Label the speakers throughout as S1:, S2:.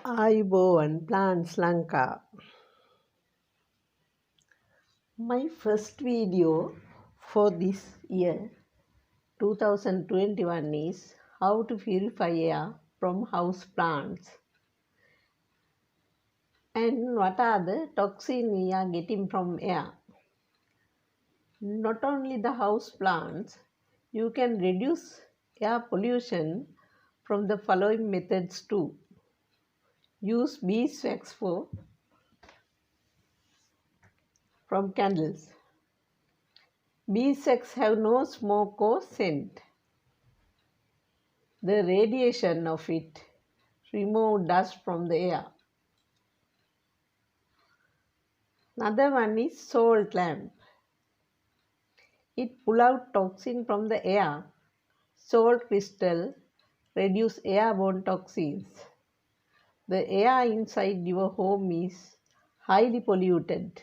S1: Ayubowan Plants Lanka. My first video for this year 2021 is how to purify air from house plants and what are the toxins we are getting from air. Not only the house plants, you can reduce air pollution from the following methods too. Use beeswax from candles. Beeswax have no smoke or scent. The radiation of it remove dust from the air. Another one is salt lamp. It pull out toxin from the air. Salt crystal reduce airborne toxins. The air inside your home is highly polluted.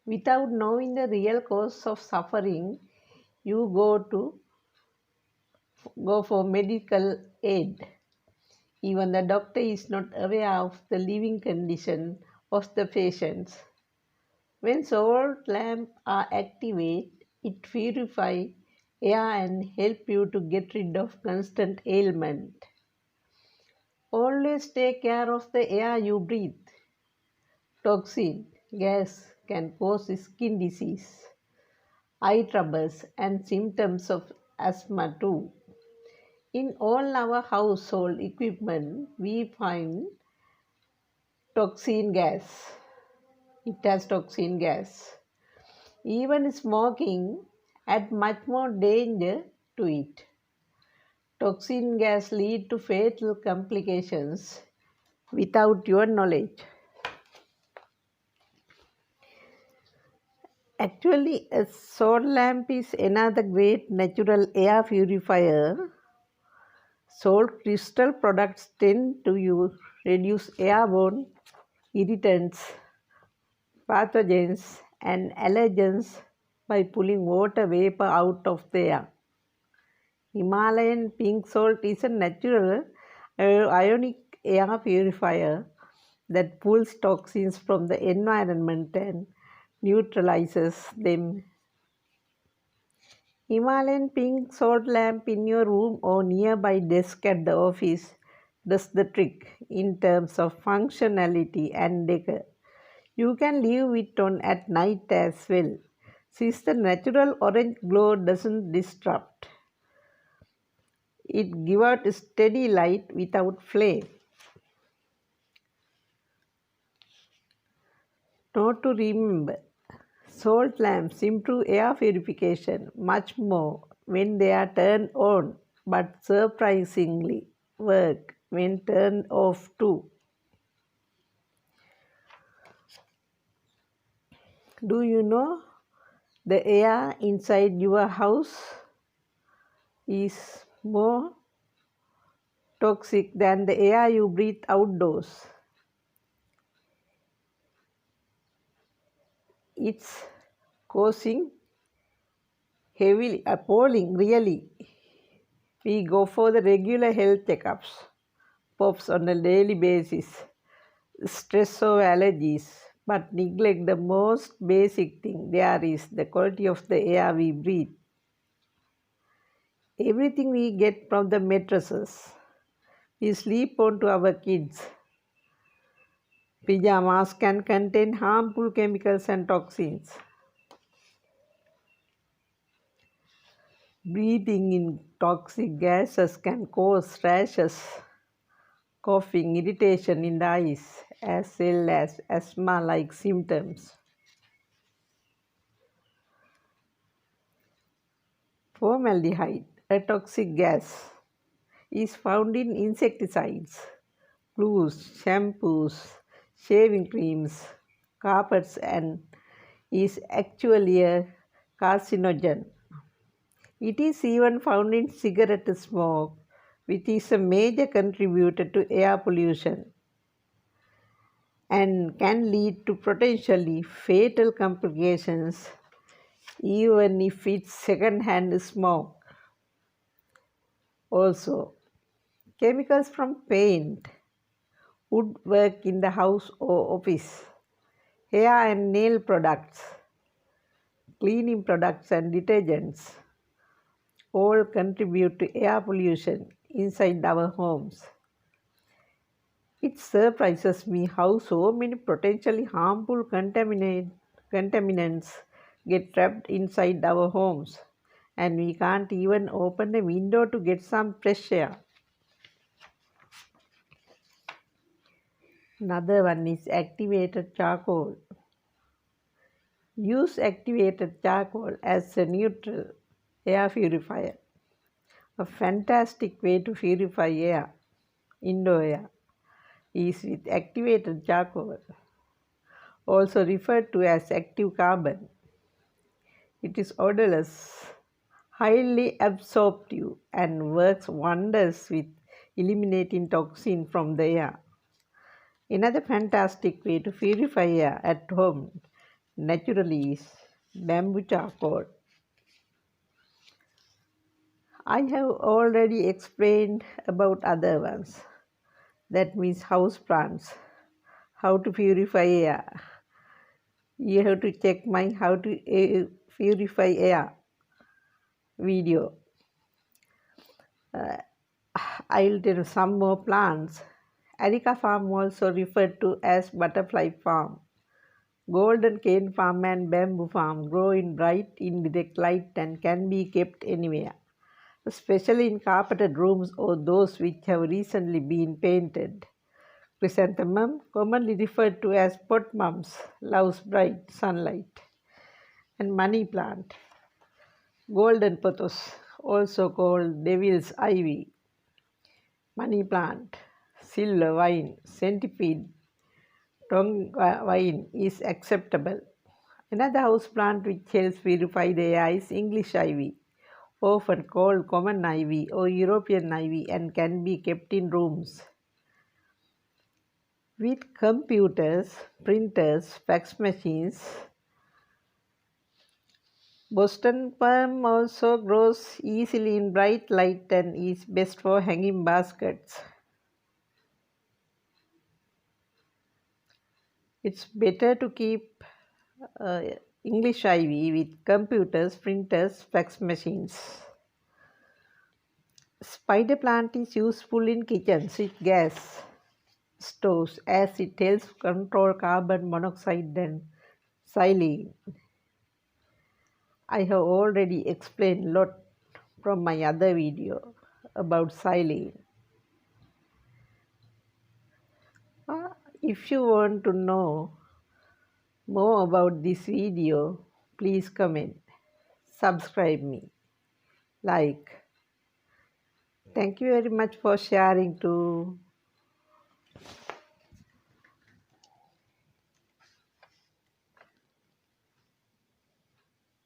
S1: Without knowing the real cause of suffering, you go for medical aid. Even the doctor is not aware of the living condition of the patients. When salt lamps are activated, it purifies air and help you to get rid of constant ailment. Always take care of the air you breathe. Toxin gas can cause skin disease, eye troubles, and symptoms of asthma too. In all our household equipment, we find toxin gas. It has toxin gas. Even smoking adds much more danger to it. Toxin gas lead to fatal complications without your knowledge. Actually, a salt lamp is another great natural air purifier. Salt crystal products tend to reduce airborne irritants, pathogens, and allergens by pulling water vapor out of the air. Himalayan pink salt is a natural ionic air purifier that pulls toxins from the environment and neutralizes them. Himalayan pink salt lamp in your room or nearby desk at the office does the trick in terms of functionality and decor. You can leave it on at night as well, since the natural orange glow doesn't disrupt. It gives out steady light without flame. Note to remember, salt lamps improve air purification much more when they are turned on, but surprisingly work when turned off too. Do you know the air inside your house is more toxic than the air you breathe outdoors? It's causing heavily appalling really. We go for the regular health checkups, pops on a daily basis, stress or allergies, but neglect the most basic thing there is the quality of the air we breathe. Everything we get from the mattresses, we sleep on to our kids. Pajamas can contain harmful chemicals and toxins. Breathing in toxic gases can cause rashes, coughing, irritation in the eyes, as well as asthma-like symptoms. Formaldehyde, a toxic gas, is found in insecticides, glues, shampoos, shaving creams, carpets, and is actually a carcinogen. It is even found in cigarette smoke, which is a major contributor to air pollution and can lead to potentially fatal complications even if it's second-hand smoke. Also, chemicals from paint, woodwork in the house or office, hair and nail products, cleaning products and detergents all contribute to air pollution inside our homes. It surprises me how so many potentially harmful contaminants get trapped inside our homes, and we can't even open a window to get some fresh air. Another one is activated charcoal. Use activated charcoal as a neutral air purifier. A fantastic way to purify air, indoor air, is with activated charcoal, also referred to as active carbon. It is odorless, highly absorptive, and works wonders with eliminating toxin from the air. Another fantastic way to purify air at home naturally is bamboo charcoal. I have already explained about other ones. That means house plants, how to purify air. You have to check my how to purify air video. I'll tell you some more plants. Areca farm, also referred to as butterfly farm. Golden cane palm and bamboo palm grow in bright indirect light and can be kept anywhere, especially in carpeted rooms or those which have recently been painted. Chrysanthemum, commonly referred to as pot mums, loves bright sunlight. And money plant, golden pothos, also called devil's ivy. Money plant, silver vine, centipede, tongue vine is acceptable. Another house plant which helps purify the air is English ivy, often called common ivy or European ivy, and can be kept in rooms. With computers, printers, fax machines, Boston palm also grows easily in bright light and is best for hanging baskets. It's better to keep uh, English ivy with computers, printers, fax machines. Spider plant is useful in kitchens with gas stoves as it helps control carbon monoxide and xylene. I have already explained a lot from my other video about xylene. If you want to know more about this video, please comment, subscribe me, like. Thank you very much for sharing too.